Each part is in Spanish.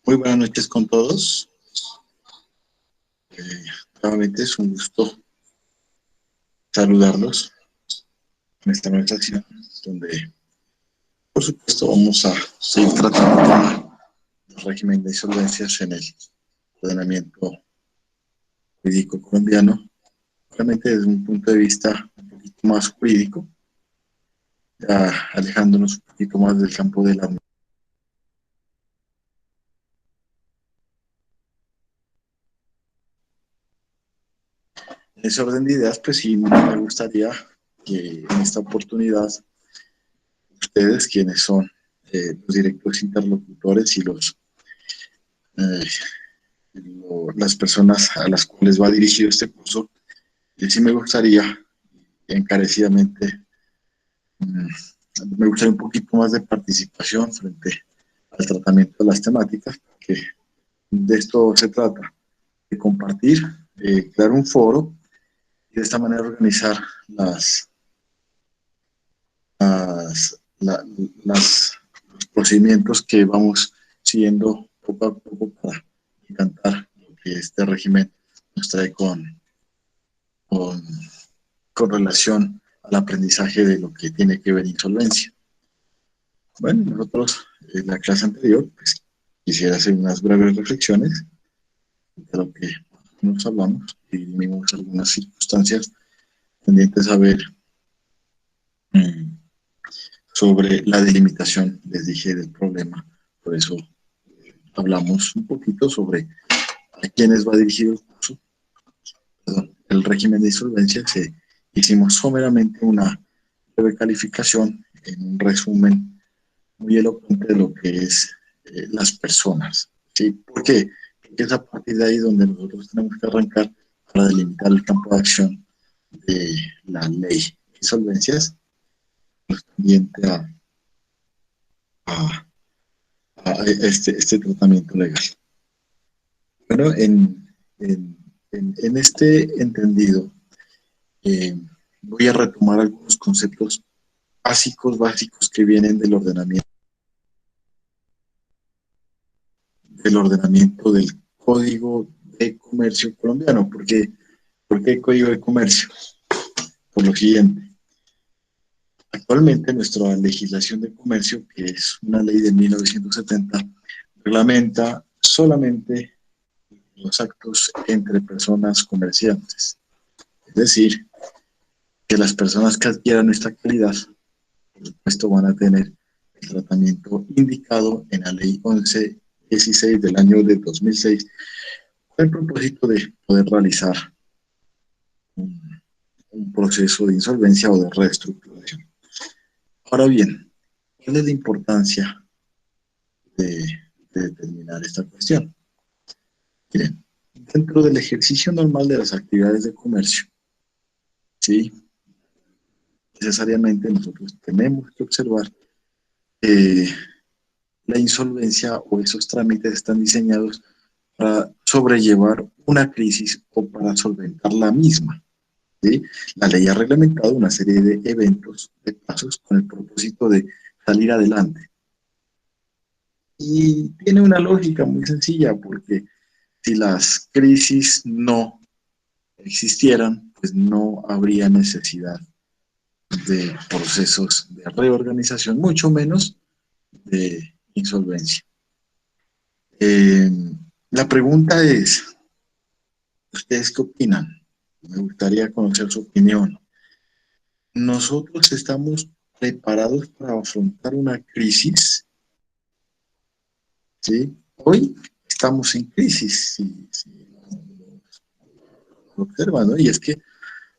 Muy buenas noches con todos. Eh, Nuevamente es un gusto saludarlos en esta nueva sección donde, por supuesto, vamos a seguir tratando el tema del régimen de insolvencias en el ordenamiento jurídico colombiano, realmente desde un punto de vista un poquito más jurídico, ya alejándonos un poquito más del campo de la. En ese orden de ideas, pues sí, me gustaría que en esta oportunidad ustedes, quienes son los directores interlocutores y eh, las personas a las cuales va dirigido este curso, sí me gustaría encarecidamente, mm, me gustaría un poquito más de participación frente al tratamiento de las temáticas, que de esto se trata, de compartir, crear un foro y de esta manera organizar las, los procedimientos que vamos siguiendo poco a poco para encantar lo que este régimen nos trae con, con relación al aprendizaje de lo que tiene que ver insolvencia. Bueno, nosotros en la clase anterior pues, quisiera hacer unas breves reflexiones de lo que nos hablamos y vimos algunas circunstancias pendientes a ver mmm, sobre la delimitación, les dije, del problema. Por eso hablamos un poquito sobre a quiénes va dirigido el curso, perdón, el régimen de insolvencia. Hicimos someramente una breve calificación en un resumen muy elocuente de lo que es las personas. ¿Sí? ¿Por qué? Porque es a partir de ahí donde nosotros tenemos que arrancar para delimitar el campo de acción de la ley de insolvencias correspondiente a, a este tratamiento legal. Bueno, en este entendido, eh, voy a retomar algunos conceptos básicos que vienen del ordenamiento del Código de Comercio colombiano. ¿Por qué Código de Comercio? Por lo siguiente. Actualmente nuestra legislación de comercio, que es una ley de 1970, reglamenta solamente los actos entre personas comerciantes. Es decir, que las personas que adquieran esta calidad, por supuesto, van a tener el tratamiento indicado en la ley 1116 del año de 2006, con el propósito de poder realizar un proceso de insolvencia o de reestructuración. Ahora bien, ¿cuál es la importancia de, de determinar esta cuestión? Miren, dentro del ejercicio normal de las actividades de comercio, ¿sí? Necesariamente nosotros tenemos que observar que la insolvencia o esos trámites están diseñados para sobrellevar una crisis o para solventar la misma. ¿Sí? La ley ha reglamentado una serie de eventos, de pasos, con el propósito de salir adelante. Y tiene una lógica muy sencilla, porque si las crisis no existieran, pues no habría necesidad de procesos de reorganización, mucho menos de insolvencia. Eh, la pregunta es, ¿ustedes qué opinan? Me gustaría conocer su opinión. ¿Nosotros estamos preparados para afrontar una crisis? ¿Sí? Hoy estamos en crisis, si lo observan, ¿no? Y es que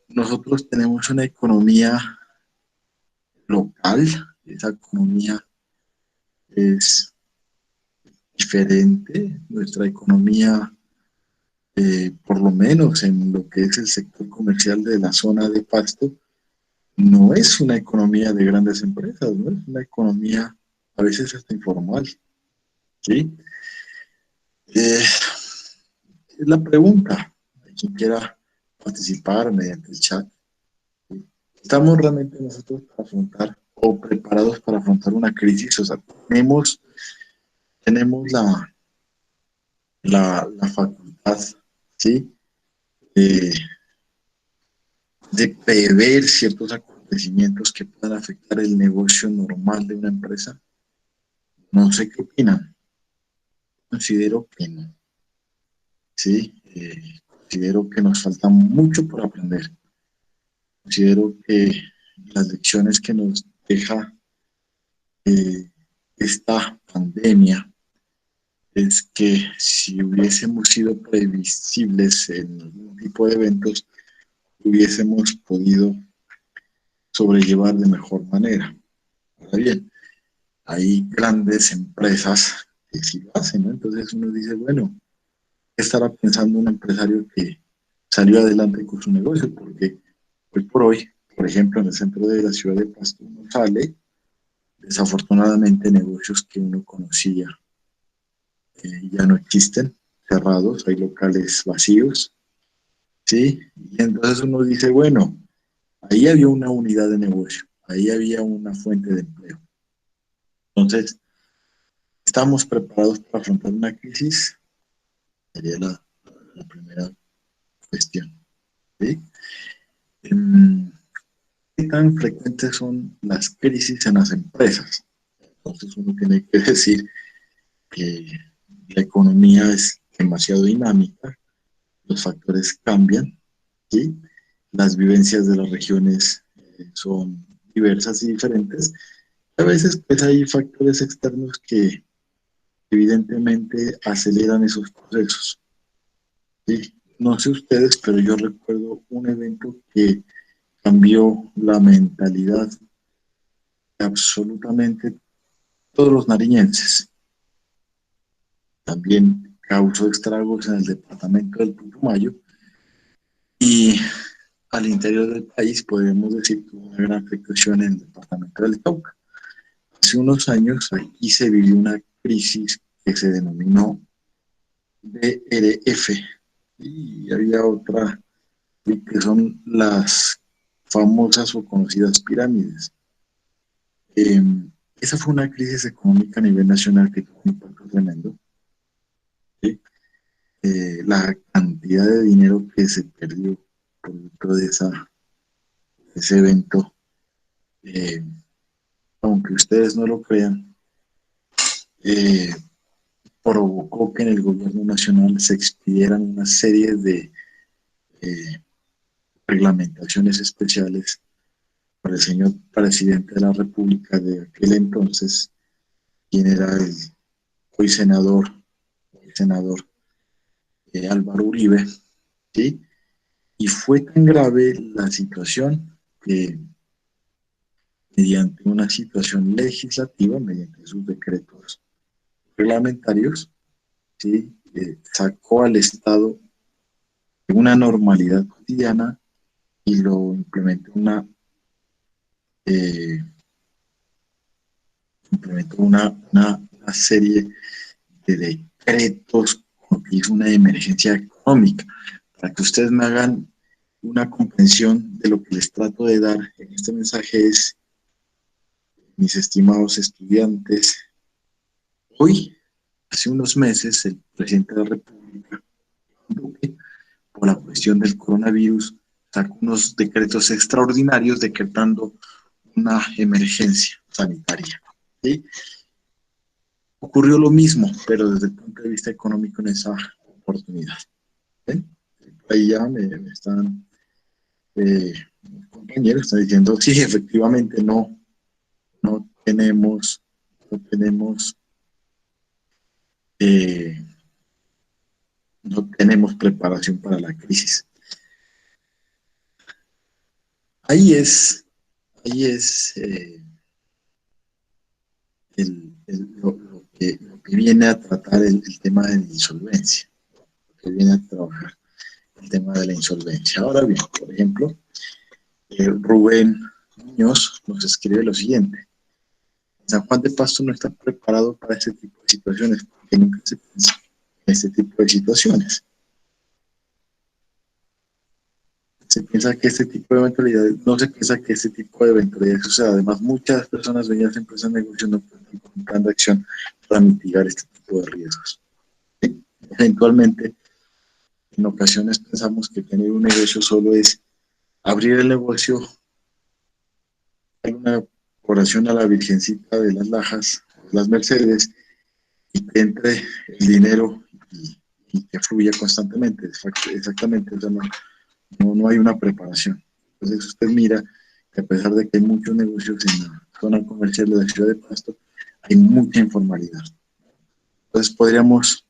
nosotros tenemos una economía local, esa economía es diferente, nuestra economía, por lo menos en lo que es el sector comercial de la zona de Pasto, no es una economía de grandes empresas, ¿no? Es una economía a veces hasta informal, ¿sí? Eh, la pregunta, a quien quiera participar mediante el chat, ¿estamos realmente nosotros para afrontar o preparados para afrontar una crisis? O sea, tenemos la facultad, ¿sí? Eh, de prever ciertos acontecimientos que puedan afectar el negocio normal de una empresa. No sé qué opinan. Considero que no, ¿sí? Considero que nos falta mucho por aprender. Considero que las lecciones que nos deja eh, esta pandemia es que si hubiésemos sido previsibles en algún tipo de eventos, hubiésemos podido sobrellevar de mejor manera. Ahora bien, hay grandes empresas que sí lo hacen, ¿no? Entonces uno dice, bueno, ¿qué estará pensando un empresario que salió adelante con su negocio? Porque hoy por hoy, por ejemplo, en el centro de la ciudad de Pasto, uno sale, desafortunadamente negocios que uno conocía ya no existen, cerrados, hay locales vacíos, ¿sí? Y entonces uno dice, bueno, ahí había una unidad de negocio, ahí había una fuente de empleo. Entonces, ¿estamos preparados para afrontar una crisis? Sería la primera cuestión, ¿sí? Em, ¿Qué tan frecuentes son las crisis en las empresas? Entonces uno tiene que decir que la economía es demasiado dinámica, los factores cambian, ¿sí? Las vivencias de las regiones son diversas y diferentes. A veces pues hay factores externos que evidentemente aceleran esos procesos, ¿sí? No sé ustedes, pero yo recuerdo un evento que cambió la mentalidad de absolutamente todos los nariñenses. También causó estragos en el departamento del Putumayo y al interior del país podemos decir que hubo una gran afectación en el departamento del Cauca. Hace unos años aquí se vivió una crisis que se denominó DRF y había otra que son las famosas o conocidas pirámides. Eh, Esa fue una crisis económica a nivel nacional que tuvo un impacto tremendo. ¿Sí? La cantidad de dinero que se perdió producto de ese evento, eh, aunque ustedes no lo crean, eh, provocó que en el gobierno nacional se expidieran una serie de eh, reglamentaciones especiales para el señor presidente de la República de aquel entonces, quien era el hoy senador Álvaro Uribe, ¿sí? Y fue tan grave la situación que mediante una situación legislativa, mediante sus decretos reglamentarios, ¿sí? Sacó al Estado de una normalidad cotidiana y lo eh, implementó una serie de decretos como que hizo una emergencia económica. Para que ustedes me hagan una comprensión de lo que les trato de dar en este mensaje es, mis estimados estudiantes, hoy, hace unos meses, el presidente de la República, por la cuestión del coronavirus, sacó unos decretos extraordinarios decretando una emergencia sanitaria. ¿Sí? Ocurrió lo mismo, pero desde el punto de vista económico en esa oportunidad. ¿Sí? Ahí ya me están eh, compañeros están diciendo, sí, efectivamente no tenemos, no tenemos, eh, no tenemos preparación para la crisis. Ahí es, ahí es lo que viene a tratar el tema de la insolvencia, lo que viene a trabajar el tema de la insolvencia. Ahora bien, por ejemplo, Rubén Muñoz nos escribe lo siguiente: San Juan de Pasto no está preparado para este tipo de situaciones, porque nunca se piensa en este tipo de situaciones. Se piensa que este tipo de eventualidades, no se piensa que este tipo de eventualidades suceda. Además, muchas personas, dueñas de empresas, negocios, no cuentan con un plan de acción para mitigar este tipo de riesgos. ¿Sí? Eventualmente, en ocasiones pensamos que tener un negocio solo es abrir el negocio, dar una oración a la Virgencita de las Lajas, las Mercedes, y que entre el dinero y que fluya constantemente. Exactamente, o sea, no hay una preparación. Entonces usted mira que a pesar de que hay muchos negocios en la zona comercial de la ciudad de Pasto, hay mucha informalidad. Entonces podríamos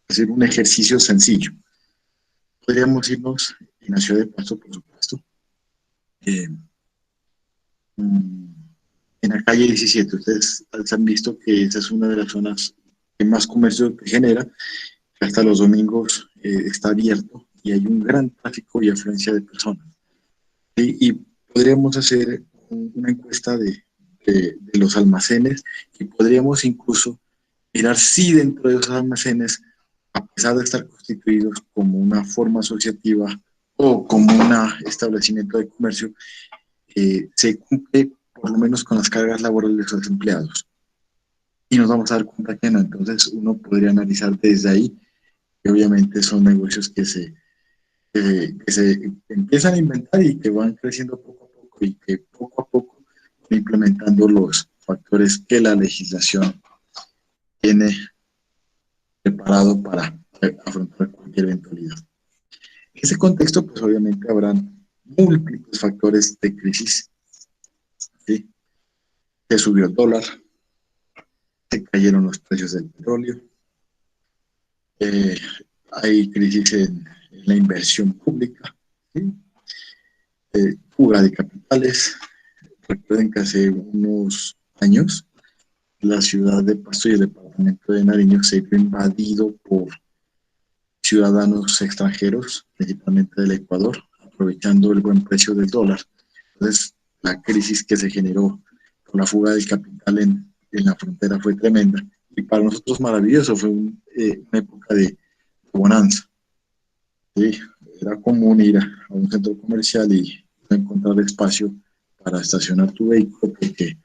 hacer un ejercicio sencillo. Podríamos irnos en la ciudad de Pasto, por supuesto, eh, en la calle 17. Ustedes han visto que esa es una de las zonas que más comercio genera, que hasta los domingos está abierto y hay un gran tráfico y afluencia de personas. Y podríamos hacer una encuesta de los almacenes y podríamos incluso mirar si dentro de esos almacenes, a pesar de estar constituidos como una forma asociativa o como un establecimiento de comercio, se cumple por lo menos con las cargas laborales de los empleados. Y nos vamos a dar cuenta que no. Entonces uno podría analizar desde ahí, que obviamente son negocios que se empiezan a inventar y que van creciendo poco a poco y que poco a poco van implementando los factores que la legislación tiene preparado para afrontar cualquier eventualidad. En ese contexto, pues obviamente habrán múltiples factores de crisis, ¿sí? Se subió el dólar, se cayeron los precios del petróleo, eh, hay crisis en la inversión pública, ¿sí? Fuga de capitales. Recuerden que hace unos años la ciudad de Pasto y el departamento de Nariño se vio invadido por ciudadanos extranjeros, principalmente del Ecuador, aprovechando el buen precio del dólar. Entonces, la crisis que se generó con la fuga del capital en la frontera fue tremenda. Y para nosotros maravilloso, fue una época de bonanza. ¿Sí? Era común ir a un centro comercial y no encontrar espacio para estacionar tu vehículo porque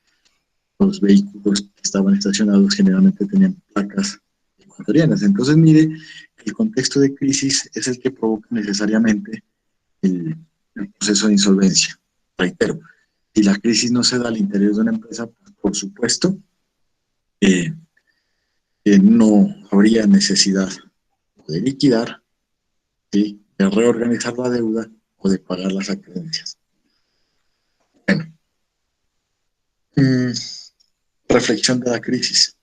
los vehículos que estaban estacionados generalmente tenían placas ecuatorianas. Entonces, mire, el contexto de crisis es el que provoca necesariamente el proceso de insolvencia. Reitero, si la crisis no se da al interior de una empresa, pues, por supuesto, eh, no habría necesidad de liquidar, ¿sí? De reorganizar la deuda o de pagar las acreencias. Bueno, mmm, reflexión de la crisis.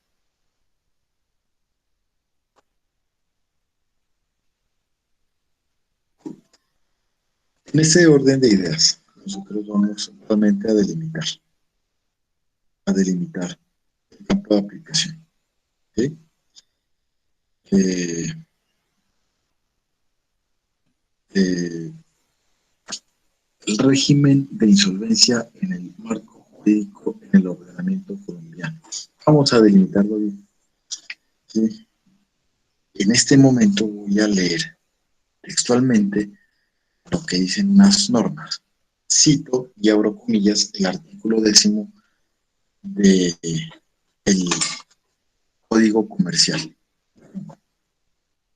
En ese orden de ideas, nosotros vamos realmente a delimitar el campo de aplicación. ¿Sí? Eh, eh, el régimen de insolvencia en el marco jurídico en el ordenamiento colombiano. Vamos a delimitarlo bien. ¿Sí? En este momento voy a leer textualmente lo que dicen unas normas. Cito y abro comillas el artículo 10 del Código Comercial.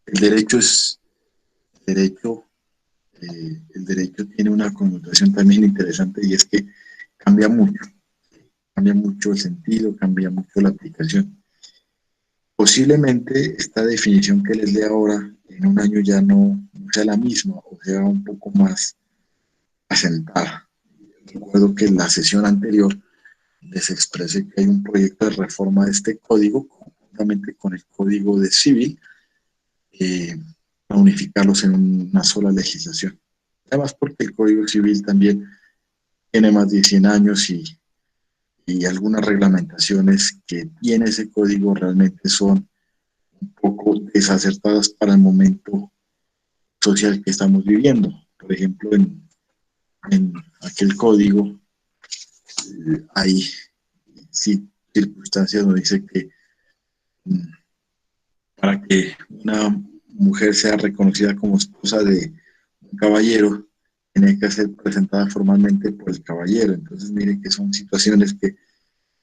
El derecho es derecho, el derecho tiene una connotación también interesante y es que cambia mucho el sentido, cambia mucho la aplicación. Posiblemente esta definición que les lea ahora en un año ya no sea la misma o sea un poco más asentada. Recuerdo que en la sesión anterior les expresé que hay un proyecto de reforma de este código, conjuntamente con el Código de Civil, eh, para unificarlos en una sola legislación. Además, porque el Código Civil también tiene más de 100 años y algunas reglamentaciones que tiene ese código realmente son un poco desacertadas para el momento social que estamos viviendo. Por ejemplo, en aquel código hay sí, circunstancias donde dice que para que una mujer sea reconocida como esposa de un caballero, tiene que ser presentada formalmente por el caballero. Entonces, miren que son situaciones que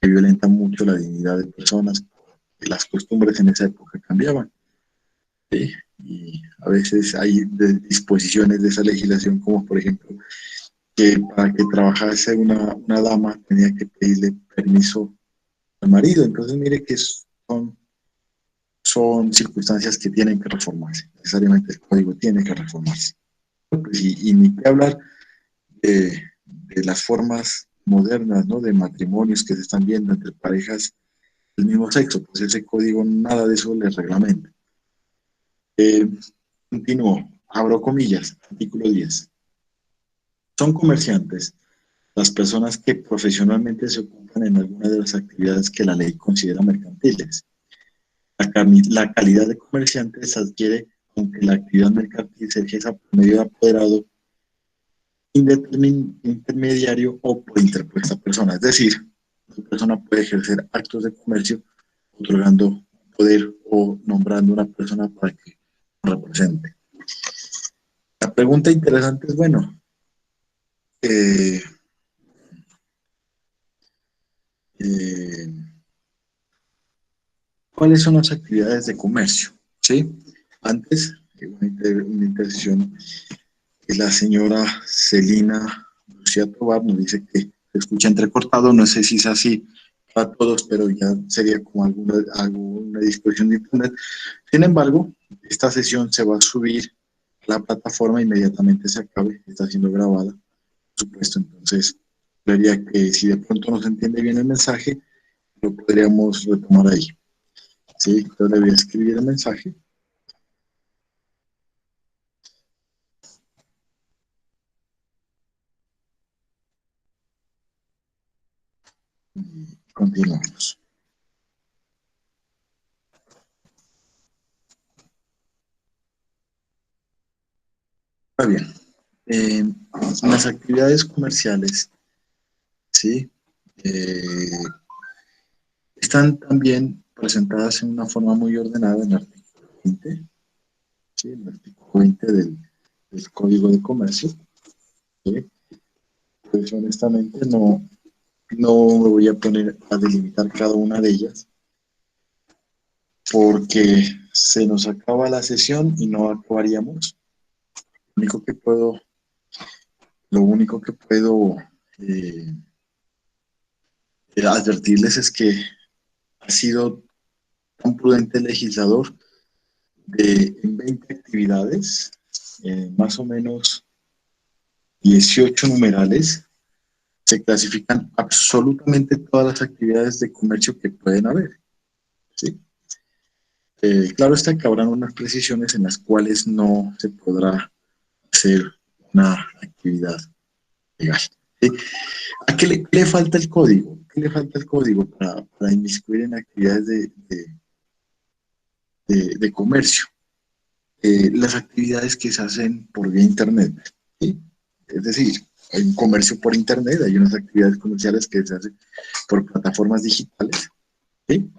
violentan mucho la dignidad de personas, que las costumbres en esa época cambiaban. ¿sí? Y a veces hay disposiciones de esa legislación, como por ejemplo, que para que trabajase una dama tenía que pedirle permiso al marido. Entonces, mire que son circunstancias que tienen que reformarse. Necesariamente el código tiene que reformarse. Pues, y ni qué hablar de las formas modernas, ¿no? De matrimonios que se están viendo entre parejas del mismo sexo, pues ese código nada de eso le reglamenta. Eh, Continúo, abro comillas, artículo 10. Son comerciantes las personas que profesionalmente se ocupan en alguna de las actividades que la ley considera mercantiles. La calidad de comerciante se adquiere aunque la actividad mercantil se ejerza por medio de apoderado, intermediario o por interpuesta persona. Es decir, la persona puede ejercer actos de comercio otorgando poder o nombrando una persona para que lo represente. La pregunta interesante es, bueno, eh, eh, ¿cuáles son las actividades de comercio? ¿Sí? Antes, una intercesión, que la señora Celina Lucía Tobar nos dice que se escucha entrecortado, no sé si es así para todos, pero ya sería como alguna discusión de internet. Sin embargo, esta sesión se va a subir a la plataforma inmediatamente se acabe, está siendo grabada, por supuesto, entonces vería que si de pronto no se entiende bien el mensaje, lo podríamos retomar ahí. ¿Sí? Entonces le voy a escribir el mensaje. Continuamos. Está bien. Eh, las actividades comerciales, ¿sí? Eh, están también presentadas en una forma muy ordenada en el artículo 20, ¿sí? El artículo 20 del Código de Comercio. ¿Sí? Pues honestamente no me voy a poner a delimitar cada una de ellas porque se nos acaba la sesión y no acabaríamos. Lo único que puedo, lo único que puedo eh, advertirles es que ha sido un prudente legislador de en 20 actividades, más o menos 18 numerales, se clasifican absolutamente todas las actividades de comercio que pueden haber. ¿Sí? Claro está que habrán unas precisiones en las cuales no se podrá hacer una actividad legal. ¿Sí? ¿A qué le falta el código? ¿Qué le falta el código para inmiscuir en actividades de comercio? Las actividades que se hacen por vía Internet. ¿Sí? Es decir, hay un comercio por Internet, hay unas actividades comerciales que se hacen por plataformas digitales, ¿sí?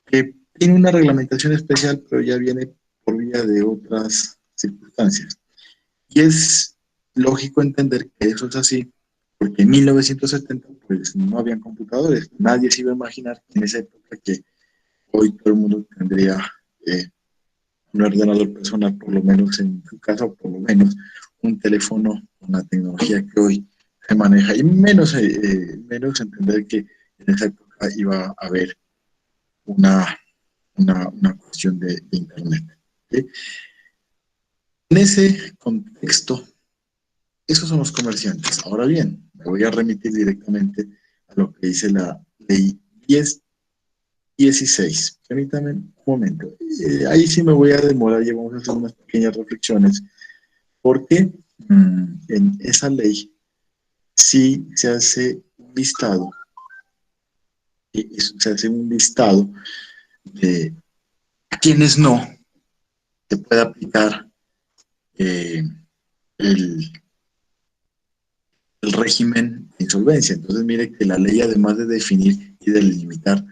Que tiene una reglamentación especial, pero ya viene por vía de otras circunstancias. Y es lógico entender que eso es así, porque en 1970 pues no habían computadores, nadie se iba a imaginar en esa época que hoy todo el mundo tendría eh, un ordenador personal, por lo menos en su casa, o por lo menos un teléfono con la tecnología que hoy se maneja, y menos entender que en esa época iba a haber una, una cuestión de Internet. ¿Sí? En ese contexto, esos son los comerciantes. Ahora bien, me voy a remitir directamente a lo que dice la ley 1016. Permítame un momento. Ahí sí me voy a demorar y vamos a hacer unas pequeñas reflexiones porque en esa ley sí se hace un listado, se hace un listado de a quienes no se puede aplicar eh, el, el régimen de insolvencia. Entonces, mire que la ley, además de definir y delimitar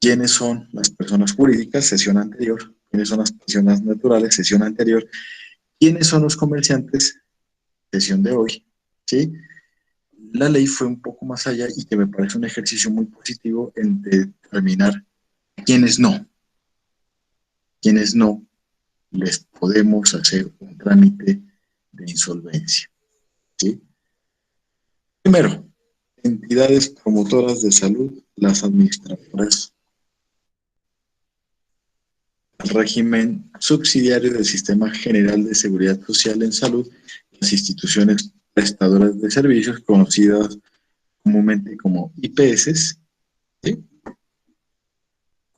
quiénes son las personas jurídicas, sesión anterior, quiénes son las personas naturales, sesión anterior, quiénes son los comerciantes, sesión de hoy, ¿sí? La ley fue un poco más allá y que me parece un ejercicio muy positivo en determinar quiénes no, quiénes no. les podemos hacer un trámite de insolvencia, ¿sí? Primero, entidades promotoras de salud, las administradoras del régimen subsidiario del Sistema General de Seguridad Social en Salud, las instituciones prestadoras de servicios conocidas comúnmente como IPS, ¿sí?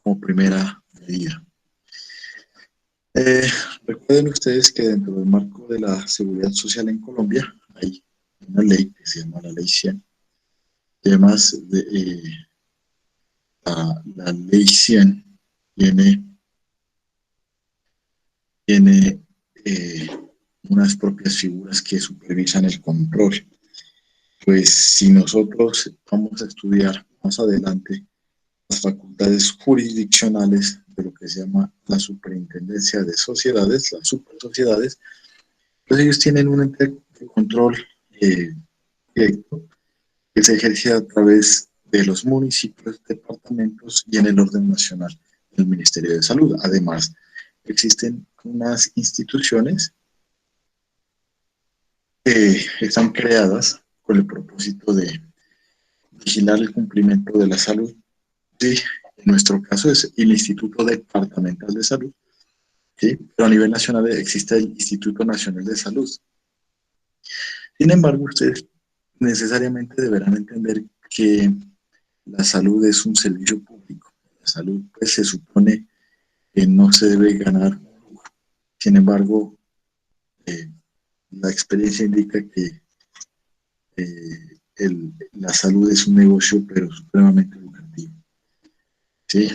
Como primera medida. Eh, Recuerden ustedes que dentro del marco de la seguridad social en Colombia hay una ley que se llama la Ley 100. Además, la Ley 100 tiene, tiene eh, unas propias figuras que supervisan el control. Pues si nosotros vamos a estudiar más adelante las facultades jurisdiccionales de lo que se llama la superintendencia de sociedades, las supersociedades, pues ellos tienen un ente de control directo que se ejerce a través de los municipios, departamentos y en el orden nacional del Ministerio de Salud. Además, existen unas instituciones que están creadas con el propósito de vigilar el cumplimiento de la salud. Sí, en nuestro caso es el Instituto Departamental de Salud, ¿sí? Pero a nivel nacional existe el Instituto Nacional de Salud. Sin embargo, ustedes necesariamente deberán entender que la salud es un servicio público. La salud, pues, se supone que no se debe ganar. Sin embargo, eh, la experiencia indica que la salud es un negocio, pero supremamente lucrativo, ¿sí?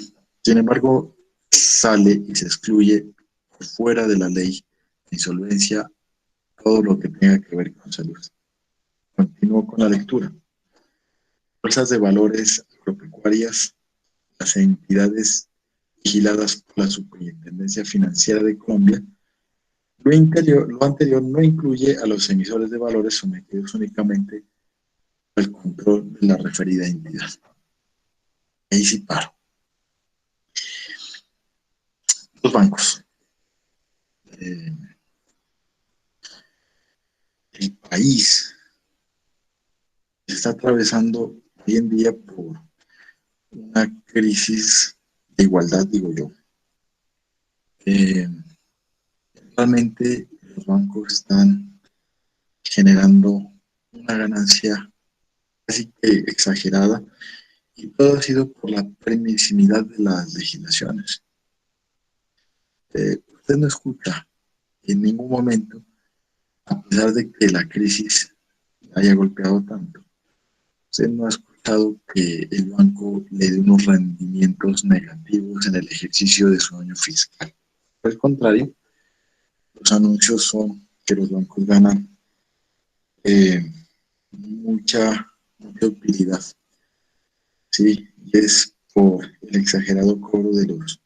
Sin embargo, sale y se excluye por fuera de la ley de insolvencia todo lo que tenga que ver con salud. Continúo con la lectura. Bolsas de valores agropecuarias, las entidades vigiladas por la Superintendencia Financiera de Colombia. Lo anterior no incluye a los emisores de valores sometidos únicamente al control de la referida entidad. Ahí sí paro. Los bancos. Eh, el país está atravesando hoy en día por una crisis de igualdad, digo yo. Eh, Realmente los bancos están generando una ganancia casi que exagerada y todo ha sido por la permisividad de las legislaciones. Usted no escucha en ningún momento, a pesar de que la crisis haya golpeado tanto, usted no ha escuchado que el banco le dé unos rendimientos negativos en el ejercicio de su año fiscal. Por el contrario, los anuncios son que los bancos ganan eh, mucha utilidad, ¿sí? Y es por el exagerado cobro de los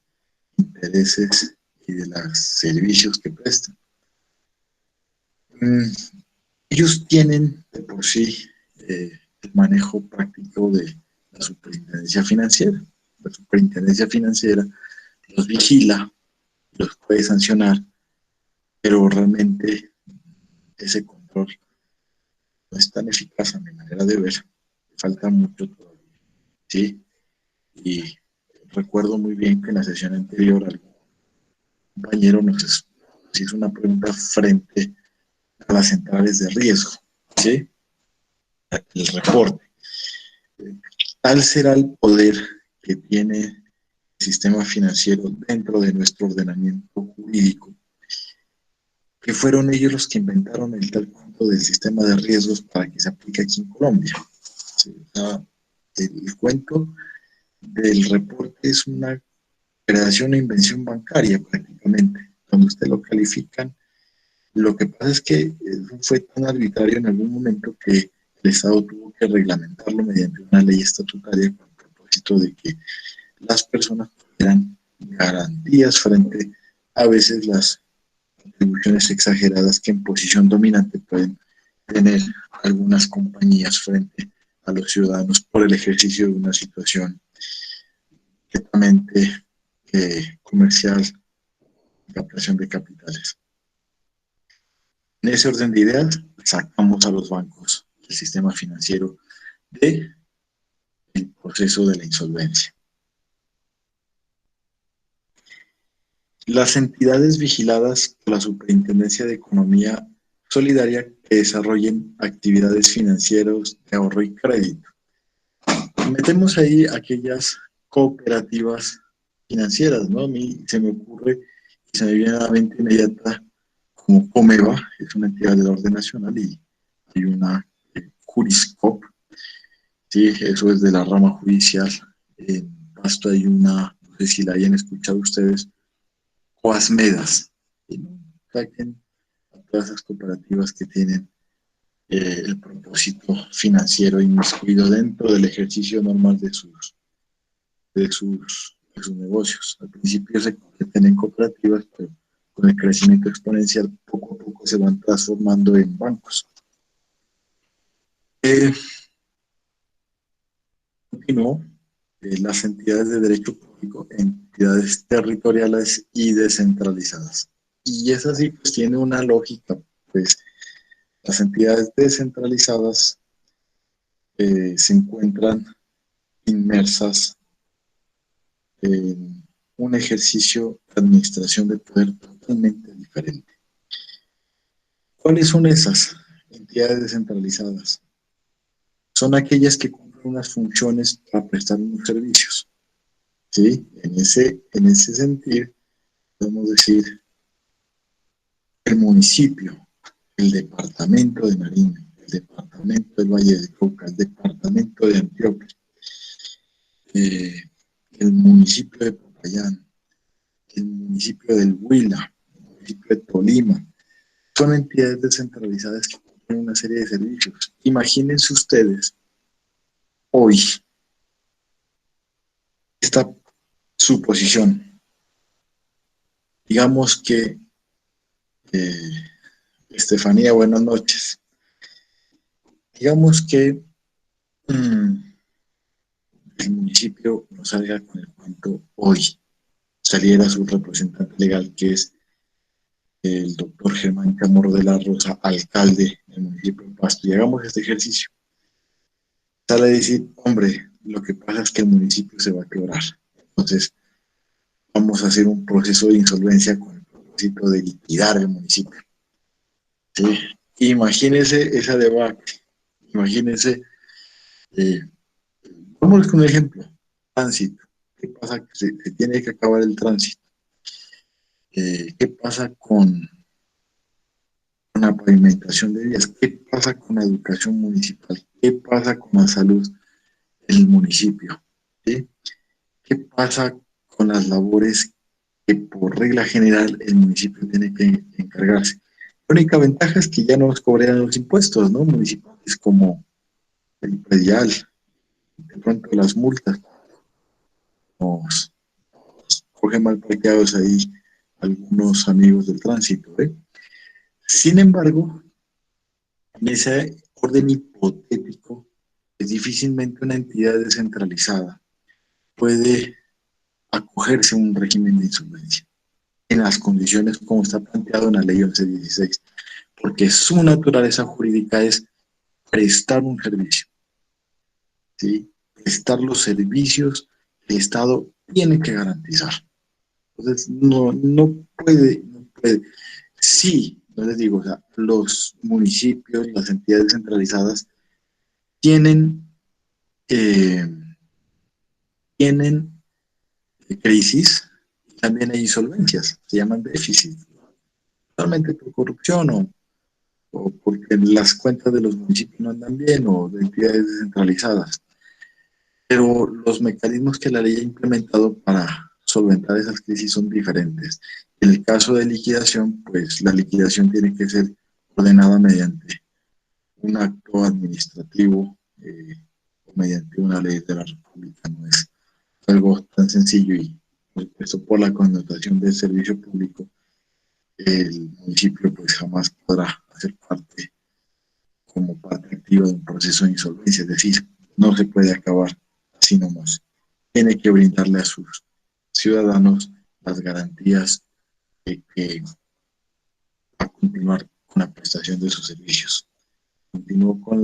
intereses y de los servicios que prestan. Mm, Ellos tienen de por sí el manejo práctico de la superintendencia financiera. La superintendencia financiera los vigila, los puede sancionar, pero realmente ese control no es tan eficaz a mi manera de ver. Falta mucho todavía, ¿sí? Y recuerdo muy bien que en la sesión anterior algún compañero nos hizo una pregunta frente a las centrales de riesgo, ¿sí? El reporte. Tal será el poder que tiene el sistema financiero dentro de nuestro ordenamiento jurídico, que fueron ellos los que inventaron el tal punto del sistema de riesgos para que se aplique aquí en Colombia. ¿Sí? O sea, el cuento del reporte es una creación e invención bancaria prácticamente, cuando usted lo califican. Lo que pasa es que fue tan arbitrario en algún momento que el Estado tuvo que reglamentarlo mediante una ley estatutaria con el propósito de que las personas tuvieran garantías frente a veces las contribuciones exageradas que en posición dominante pueden tener algunas compañías frente a los ciudadanos por el ejercicio de una situación netamente comercial, captación de capitales. En ese orden de ideas, sacamos a los bancos del sistema financiero del proceso de la insolvencia. Las entidades vigiladas por la Superintendencia de Economía Solidaria que desarrollen actividades financieras de ahorro y crédito. Metemos ahí aquellas cooperativas financieras, ¿no? A mí se me ocurre y se me viene a la mente inmediata como Comeva, es una entidad del orden nacional, y hay una Juriscop, sí, eso es de la rama judicial. En Pasto hay una, no sé si la hayan escuchado ustedes, Coasmedas. Saquen a todas esas cooperativas que tienen el propósito financiero inmiscuido dentro del ejercicio normal de sus negocios. Al principio se convierten en cooperativas, pero con el crecimiento exponencial poco a poco se van transformando en bancos. Continuó las entidades de derecho público, entidades territoriales y descentralizadas. Y esa sí pues tiene una lógica, pues las entidades descentralizadas se encuentran inmersas en un ejercicio de administración de poder totalmente diferente. ¿Cuáles son esas entidades descentralizadas? Son aquellas que cumplen unas funciones para prestar unos servicios. ¿Sí? En ese sentido, podemos decir el municipio, el departamento de Nariño, el departamento del Valle del Cauca, el departamento de Antioquia, el municipio de Popayán, el municipio del Huila, el municipio de Tolima. Son entidades descentralizadas que cumplen una serie de servicios. Imagínense ustedes hoy esta suposición. Digamos que, Estefanía, buenas noches. Digamos que el municipio no salga con el cuento hoy. Saliera su representante legal, que es el doctor Germán Chamorro de la Rosa, alcalde del municipio de Pasto, y hagamos este ejercicio. Sale a decir, hombre, lo que pasa es que el municipio se va a quebrar. Entonces, vamos a hacer un proceso de insolvencia con el propósito de liquidar el municipio. ¿Sí? Imagínense esa debate. Imagínense, vamos con un ejemplo, tránsito. ¿Qué pasa? Que se tiene que acabar el tránsito. ¿Qué pasa con la pavimentación de vías? ¿Qué pasa con la educación municipal? ¿Qué pasa con la salud del municipio? ¿Sí? ¿Qué pasa con las labores que por regla general el municipio tiene que encargarse? La única ventaja es que ya no nos cobran los impuestos, ¿no? Municipales como el predial, de pronto las multas, nos cogen mal parqueados ahí algunos amigos del tránsito, ¿eh? Sin embargo, en ese orden hipotético, es difícilmente una entidad descentralizada puede acogerse a un régimen de insolvencia en las condiciones como está planteado en la ley 1116, porque su naturaleza jurídica es prestar un servicio, ¿sí? Prestar los servicios que el Estado tiene que garantizar. Entonces, no puede. Sí, no les digo, o sea, los municipios, las entidades centralizadas tienen, eh, tienen crisis, también hay insolvencias, se llaman déficit, totalmente por corrupción o porque las cuentas de los municipios no andan bien o de entidades descentralizadas. Pero los mecanismos que la ley ha implementado para solventar esas crisis son diferentes. En el caso de liquidación, pues la liquidación tiene que ser ordenada mediante un acto administrativo o mediante una ley de la República. No es algo tan sencillo y eso por la connotación del servicio público, el municipio pues jamás podrá hacer parte como parte activa de un proceso de insolvencia, es decir, no se puede acabar así nomás. Tiene que brindarle a sus ciudadanos las garantías que va a continuar con la prestación de sus servicios. Continúo con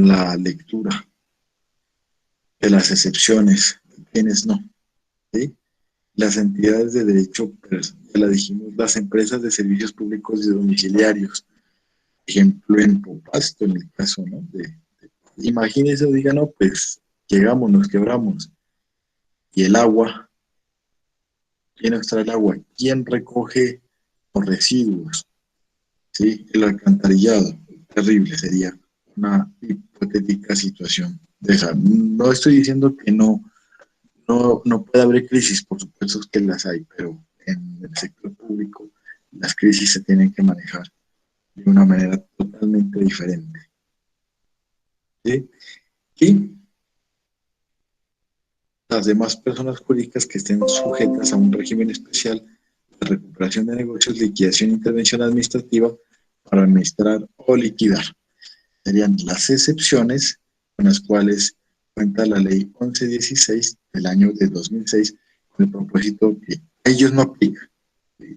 la lectura de las excepciones, quienes no, ¿sí? Las entidades de derecho, pues, ya la dijimos, las empresas de servicios públicos y domiciliarios, ejemplo en Popasto, en el caso, ¿no? Imagínense, digan, no, pues llegamos, nos quebramos, y el agua, ¿quién extrae el agua? ¿Quién recoge los residuos? ¿Sí? El alcantarillado, terrible, sería una hipotética situación de esa. No estoy diciendo que no puede haber crisis, por supuesto que las hay, pero en el sector público las crisis se tienen que manejar de una manera totalmente diferente. ¿Sí? Y las demás personas jurídicas que estén sujetas a un régimen especial de recuperación de negocios, liquidación e intervención administrativa para administrar o liquidar. Serían las excepciones con las cuales cuenta la ley 1116 del año de 2006 con el propósito que ellos no aplican.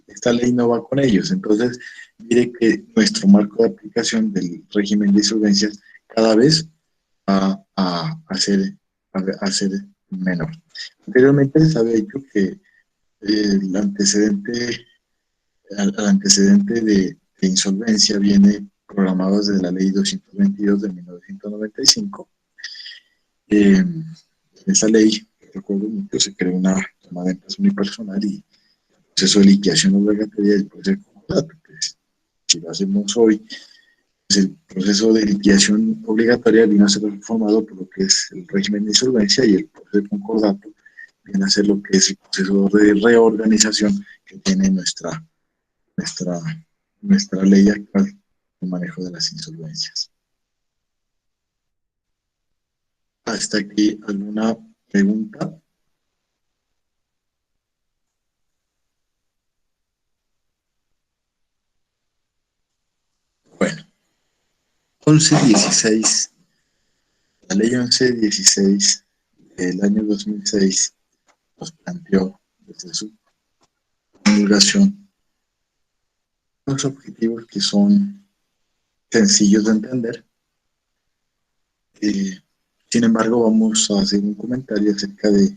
Esta ley no va con ellos. Entonces, mire que nuestro marco de aplicación del régimen de insolvencias cada vez va a ser menor. Anteriormente se había dicho que el antecedente, el antecedente de insolvencia viene programado desde la ley 222 de 1995. En esa ley, recuerdo mucho, se creó una llamada de empresa unipersonal y el proceso de liquidación obligatoria del proceso de contrato. Pues, si lo hacemos hoy, pues el proceso de liquidación obligatoria viene a ser reformado por lo que es el régimen de insolvencia y el proceso de concordato viene a ser lo que es el proceso de reorganización que tiene nuestra, nuestra ley actual de manejo de las insolvencias. Hasta aquí, ¿alguna pregunta? Bueno, 1116, la ley 1116 del año 2006 nos planteó desde su promulgación unos objetivos que son sencillos de entender. Eh, Sin embargo, vamos a hacer un comentario acerca de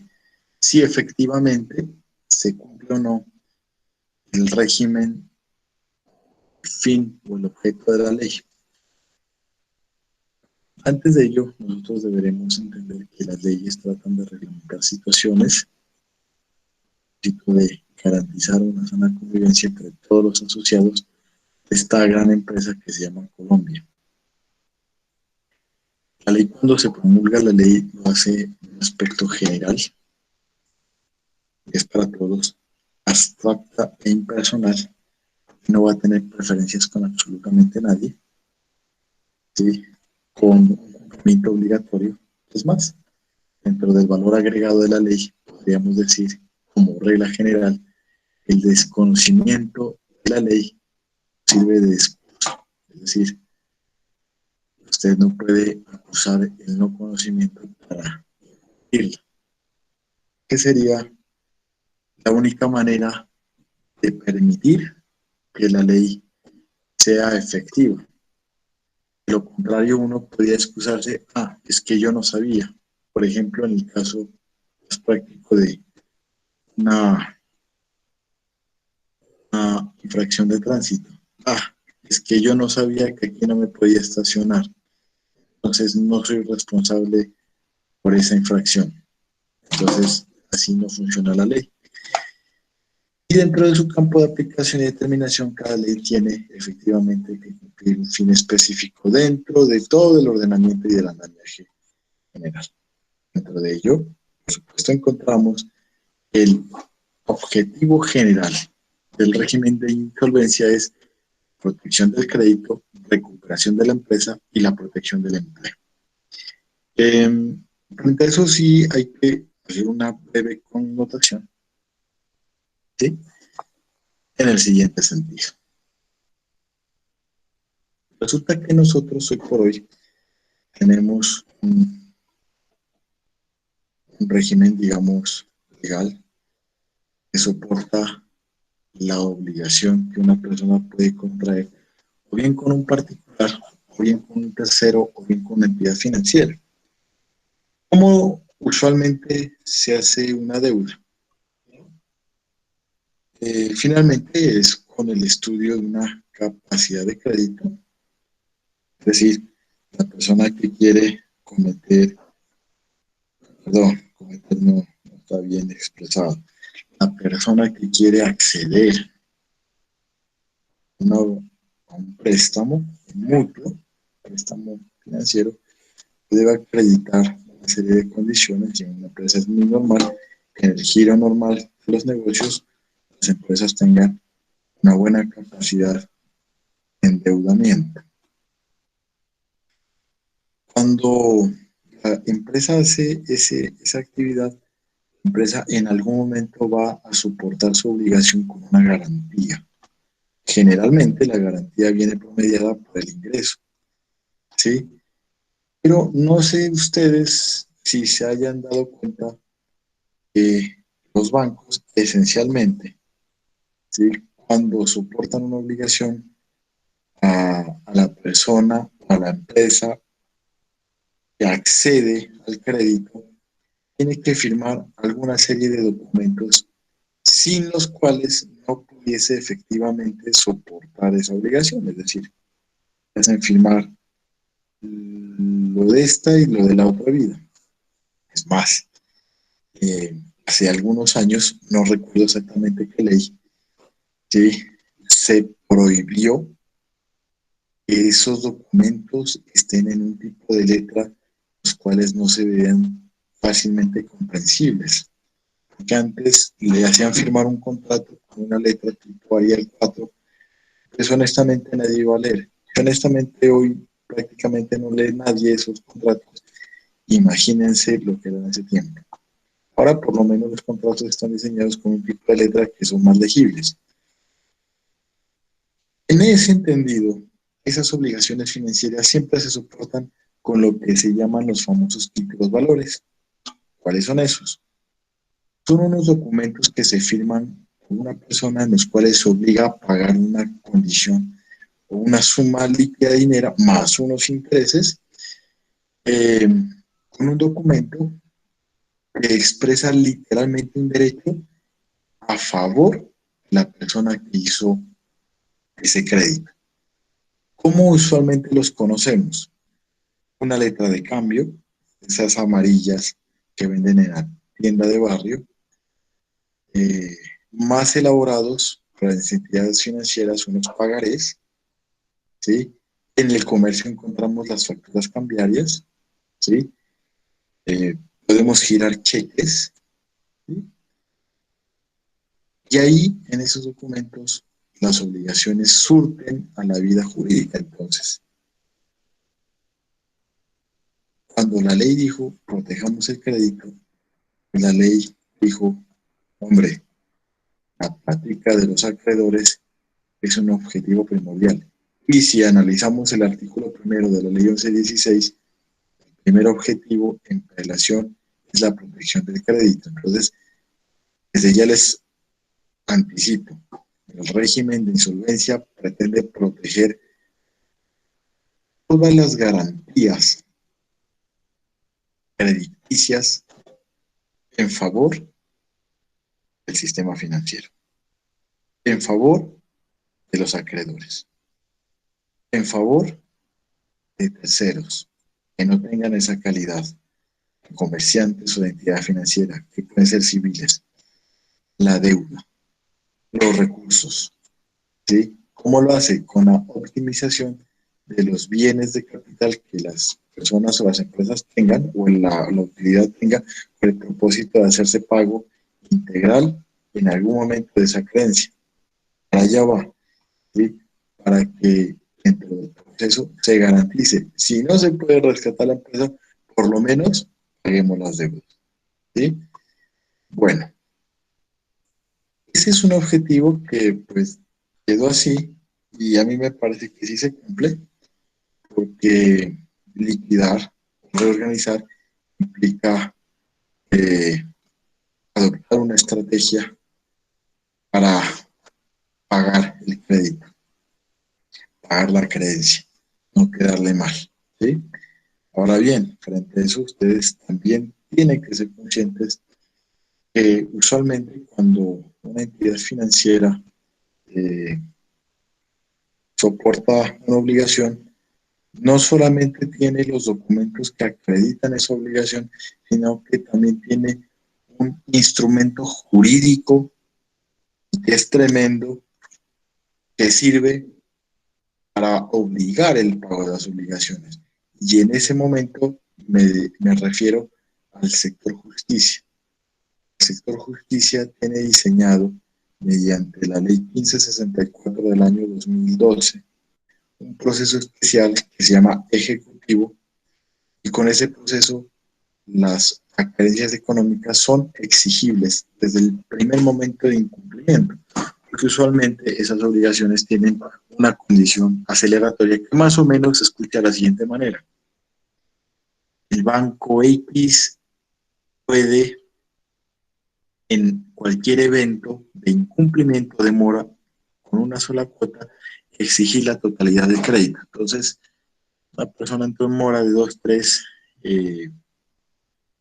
si efectivamente se cumple o no el régimen, el fin o el objeto de la ley. Antes de ello, nosotros deberemos entender que las leyes tratan de reglamentar situaciones de garantizar una sana convivencia entre todos los asociados de esta gran empresa que se llama Colombia. La ley, cuando se promulga la ley, lo hace en un aspecto general, es para todos, abstracta e impersonal, no va a tener preferencias con absolutamente nadie, ¿sí? Con un cumplimiento obligatorio. Es más, dentro del valor agregado de la ley, podríamos decir, como regla general, el desconocimiento de la ley sirve de excusa. Es decir, usted no puede acusar el no conocimiento para irla, que sería la única manera de permitir que la ley sea efectiva. De lo contrario, uno podría excusarse, es que yo no sabía. Por ejemplo, en el caso más práctico de una, una infracción de tránsito. Es que yo no sabía que aquí no me podía estacionar. Entonces no soy responsable por esa infracción. Entonces, así no funciona la ley. Y dentro de su campo de aplicación y determinación, cada ley tiene efectivamente que cumplir un fin específico dentro de todo el ordenamiento y del andamiaje general. Dentro de ello, por supuesto, encontramos el objetivo general del régimen de insolvencia es protección del crédito, recuperación de la empresa y la protección del empleo. Frente a eso sí hay que hacer una breve connotación, ¿sí? En el siguiente sentido. Resulta que nosotros hoy por hoy tenemos un régimen, digamos, legal que soporta la obligación que una persona puede contraer, o bien con un particular, o bien con un tercero, o bien con una entidad financiera. ¿Cómo usualmente se hace una deuda? Finalmente es con el estudio de una capacidad de crédito, es decir, la persona que quiere cometer no está bien expresado, la persona que quiere acceder a un préstamo mutuo, préstamo financiero, debe acreditar una serie de condiciones y en una empresa es muy normal que en el giro normal de los negocios las empresas tengan una buena capacidad de endeudamiento. Cuando la empresa hace esa actividad, la empresa en algún momento va a soportar su obligación con una garantía. Generalmente la garantía viene promediada por el ingreso, ¿sí? Pero no sé ustedes si se hayan dado cuenta que los bancos esencialmente, ¿sí? Cuando soportan una obligación a la persona, a la empresa que accede al crédito, tiene que firmar alguna serie de documentos sin los cuales no pudiese efectivamente soportar esa obligación. Es decir, hacen firmar lo de esta y lo de la otra vida. Es más, hace algunos años, no recuerdo exactamente qué ley, ¿sí? Se prohibió que esos documentos estén en un tipo de letra los cuales no se vean fácilmente comprensibles. Porque antes le hacían firmar un contrato con una letra tipo Arial 4, pues honestamente nadie iba a leer. Honestamente hoy prácticamente no lee nadie esos contratos. Imagínense lo que era en ese tiempo. Ahora por lo menos los contratos están diseñados con un tipo de letra que son más legibles. En ese entendido, esas obligaciones financieras siempre se soportan con lo que se llaman los famosos títulos valores. ¿Cuáles son esos? Son unos documentos que se firman por una persona en los cuales se obliga a pagar una condición o una suma líquida de dinero más unos intereses, eh, con un documento que expresa literalmente un derecho a favor de la persona que hizo ese crédito. ¿Cómo usualmente los conocemos? Una letra de cambio, esas amarillas que venden en la tienda de barrio, eh, más elaborados para las entidades financieras, unos pagarés, ¿sí? En el comercio encontramos las facturas cambiarias, ¿sí? Podemos girar cheques, ¿sí? Y ahí, en esos documentos, las obligaciones surten a la vida jurídica. Entonces, cuando la ley dijo, protejamos el crédito, la ley dijo, hombre, la práctica de los acreedores es un objetivo primordial. Y si analizamos el artículo primero de la ley 1116, el primer objetivo en relación es la protección del crédito. Entonces, desde ya les anticipo, el régimen de insolvencia pretende proteger todas las garantías crediticias en favor del sistema financiero, en favor de los acreedores, en favor de terceros que no tengan esa calidad, de comerciantes o de entidad financiera, que pueden ser civiles, la deuda, los recursos, ¿sí? ¿Cómo lo hace? Con la optimización de los bienes de capital que las personas o las empresas tengan o la utilidad tenga con el propósito de hacerse pago integral en algún momento de esa creencia. Para allá va, ¿sí? Para que dentro del proceso se garantice, si no se puede rescatar la empresa, por lo menos paguemos las deudas, ¿sí? Bueno, ese es un objetivo que pues quedó así y a mí me parece que sí se cumple porque liquidar, reorganizar implica eh, adoptar una estrategia para pagar el crédito, pagar la creencia, no quedarle mal, ¿sí? Ahora bien, frente a eso, ustedes también tienen que ser conscientes que usualmente cuando una entidad financiera eh, soporta una obligación, no solamente tiene los documentos que acreditan esa obligación, sino que también tiene un instrumento jurídico que es tremendo, que sirve para obligar el pago de las obligaciones. Y en ese momento me refiero al sector justicia. El sector justicia tiene diseñado, mediante la ley 1564 del año 2012, un proceso especial que se llama ejecutivo, y con ese proceso las acreencias económicas son exigibles desde el primer momento de incumplimiento, porque usualmente esas obligaciones tienen una condición aceleratoria que más o menos se escucha de la siguiente manera. El banco X puede, en cualquier evento de incumplimiento de mora con una sola cuota, exigir la totalidad del crédito. Entonces, una persona entró en mora de 2, 3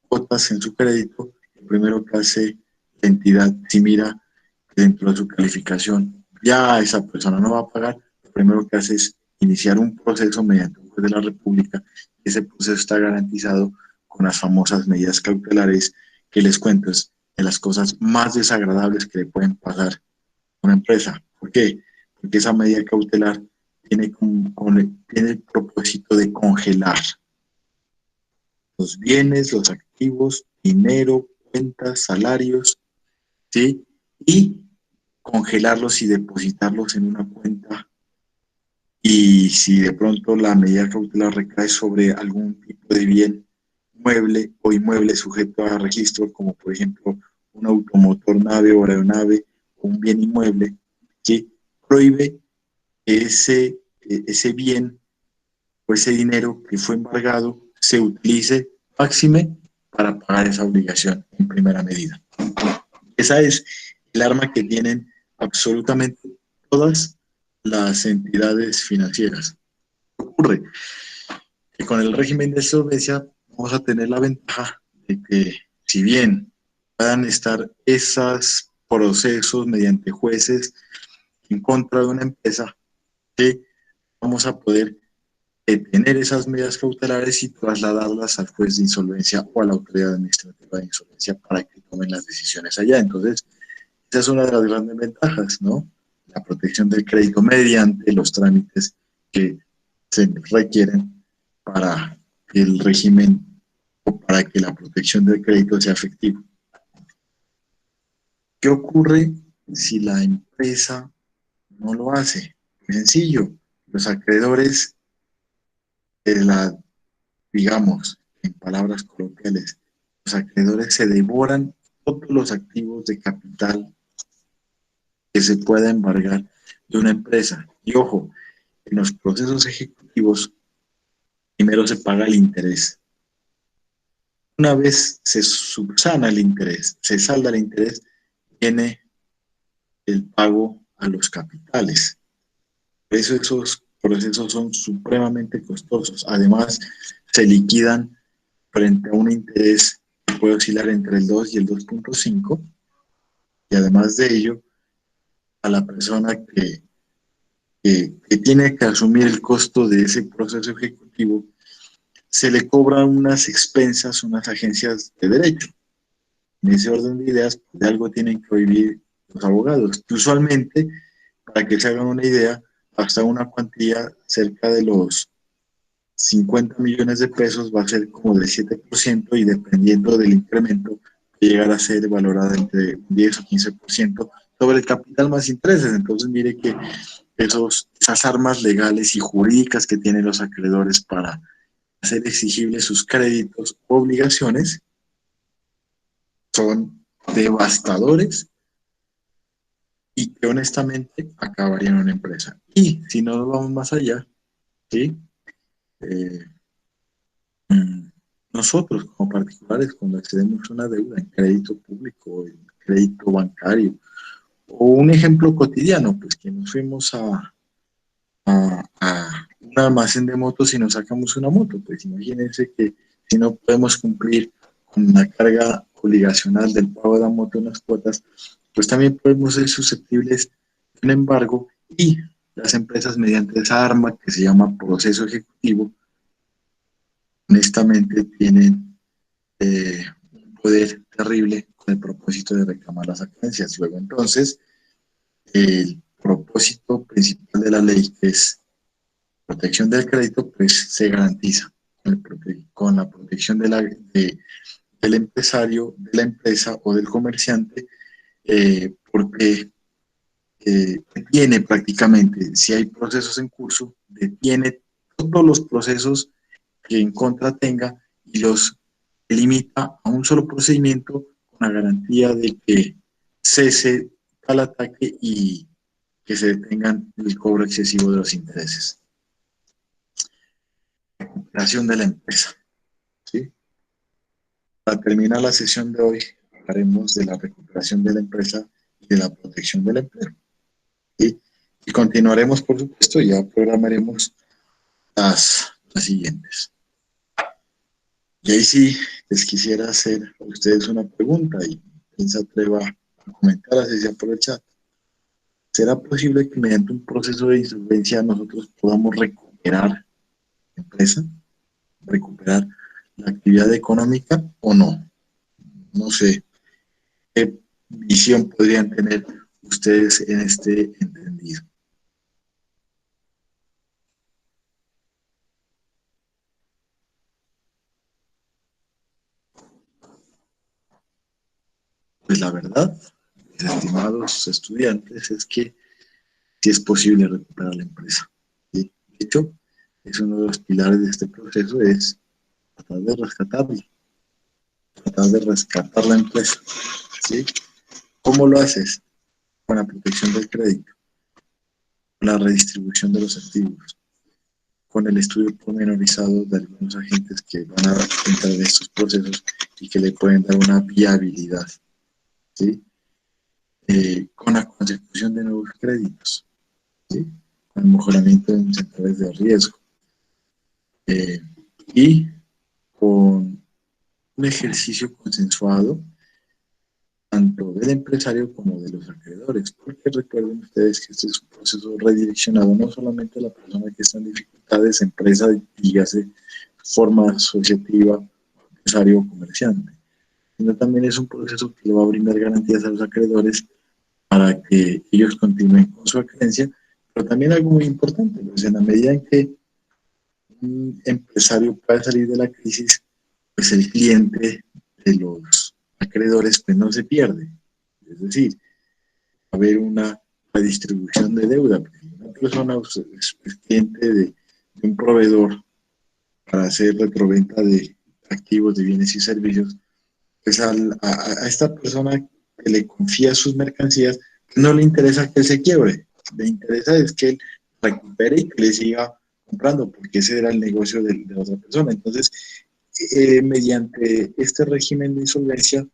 cuotas en su crédito. Lo primero que hace la entidad, si mira que dentro de su calificación ya esa persona no va a pagar, lo primero que hace es iniciar un proceso mediante un juez de la República. Ese proceso está garantizado con las famosas medidas cautelares que les cuento, es de las cosas más desagradables que le pueden pasar a una empresa. ¿Por qué? Porque esa medida cautelar tiene el propósito de congelar los bienes, los activos, dinero, cuentas, salarios, ¿sí? Y congelarlos y depositarlos en una cuenta. Y si de pronto la medida cautelar recae sobre algún tipo de bien mueble o inmueble sujeto a registro, como por ejemplo un automotor, nave o aeronave, o un bien inmueble, que prohíbe que ese bien o ese dinero que fue embargado se utilice máxime para pagar esa obligación en primera medida. Esa es el arma que tienen absolutamente todas las entidades financieras. ¿Qué ocurre? Que con el régimen de solvencia vamos a tener la ventaja de que, si bien puedan estar esos procesos mediante jueces en contra de una empresa, que vamos a poder detener esas medidas cautelares y trasladarlas al juez de insolvencia o a la autoridad administrativa de insolvencia para que tomen las decisiones allá. Entonces, esa es una de las grandes ventajas, ¿no? La protección del crédito mediante los trámites que se requieren para que el régimen o para que la protección del crédito sea efectiva. ¿Qué ocurre si la empresa no lo hace? Muy sencillo. Los acreedores de la, digamos, en palabras coloquiales, los acreedores se devoran todos los activos de capital que se pueda embargar de una empresa. Y ojo, en los procesos ejecutivos primero se paga el interés. Una vez se subsana el interés, se salda el interés, viene el pago a los capitales. Por eso esos procesos son supremamente costosos. Además, se liquidan frente a un interés que puede oscilar entre el 2 y el 2.5, y además de ello, a la persona que tiene que asumir el costo de ese proceso ejecutivo, se le cobran unas expensas, unas agencias de derecho. En ese orden de ideas, de algo tienen que vivir los abogados, que usualmente, para que se hagan una idea, hasta una cuantía cerca de los 50 millones de pesos va a ser como del 7%, y dependiendo del incremento, llegará a ser valorada entre 10 o 15% sobre el capital más intereses. Entonces, mire que esas armas legales y jurídicas que tienen los acreedores para hacer exigibles sus créditos u obligaciones son devastadores y que honestamente acabarían una empresa. Y si no nos vamos más allá, ¿sí? Eh, nosotros como particulares, cuando accedemos a una deuda en crédito público, en crédito bancario O un ejemplo cotidiano, pues que nos fuimos a un almacén de motos y nos sacamos una moto. Pues imagínense que si no podemos cumplir con la carga obligacional del pago de la moto en las cuotas, pues también podemos ser susceptibles de un embargo y las empresas mediante esa arma que se llama proceso ejecutivo, honestamente tienen un poder terrible con el propósito de reclamar las acreencias. Luego entonces, el propósito principal de la ley, que es protección del crédito, pues se garantiza con la protección del empresario, de la empresa o del comerciante, porque detiene prácticamente, si hay procesos en curso, detiene todos los procesos que en contra tenga y los limita a un solo procedimiento con la garantía de que cese tal ataque y que se detengan el cobro excesivo de los intereses. Recuperación de la empresa. ¿Sí? Para terminar la sesión de hoy, hablaremos de la recuperación de la empresa y de la protección del empleo. ¿Sí? Y continuaremos, por supuesto, ya programaremos las siguientes. Y ahí sí, les quisiera hacer a ustedes una pregunta y quien se atreva a comentar, así sea por el chat. ¿Será posible que mediante un proceso de insolvencia nosotros podamos recuperar la empresa, recuperar la actividad económica o no? No sé qué visión podrían tener ustedes en este entendido. Pues la verdad, mis estimados estudiantes, es que sí es posible recuperar la empresa. ¿Sí? De hecho, es uno de los pilares de este proceso, es tratar de rescatar la empresa. ¿Sí? ¿Cómo lo haces? Con la protección del crédito, con la redistribución de los activos, con el estudio pormenorizado de algunos agentes que van a entrar en estos procesos y que le pueden dar una viabilidad. ¿Sí? Con la consecución de nuevos créditos, ¿sí? Con el mejoramiento de los sectores de riesgo eh, y con un ejercicio consensuado tanto del empresario como de los acreedores, porque recuerden ustedes que este es un proceso redireccionado no solamente a la persona que está en dificultades, empresa, dígase, forma asociativa, empresario o comerciante, sino también es un proceso que le va a brindar garantías a los acreedores para que ellos continúen con su acreencia, pero también algo muy importante, pues en la medida en que un empresario pueda salir de la crisis, pues el cliente de los acreedores pues no se pierde. Es decir, va a haber una redistribución de deuda. Una persona es cliente de un proveedor para hacer retroventa de activos, de bienes y servicios, pues a esta persona que le confía sus mercancías, no le interesa que él se quiebre, le interesa es que él recupere y que le siga comprando, porque ese era el negocio de la otra persona. Entonces, mediante este régimen de insolvencia,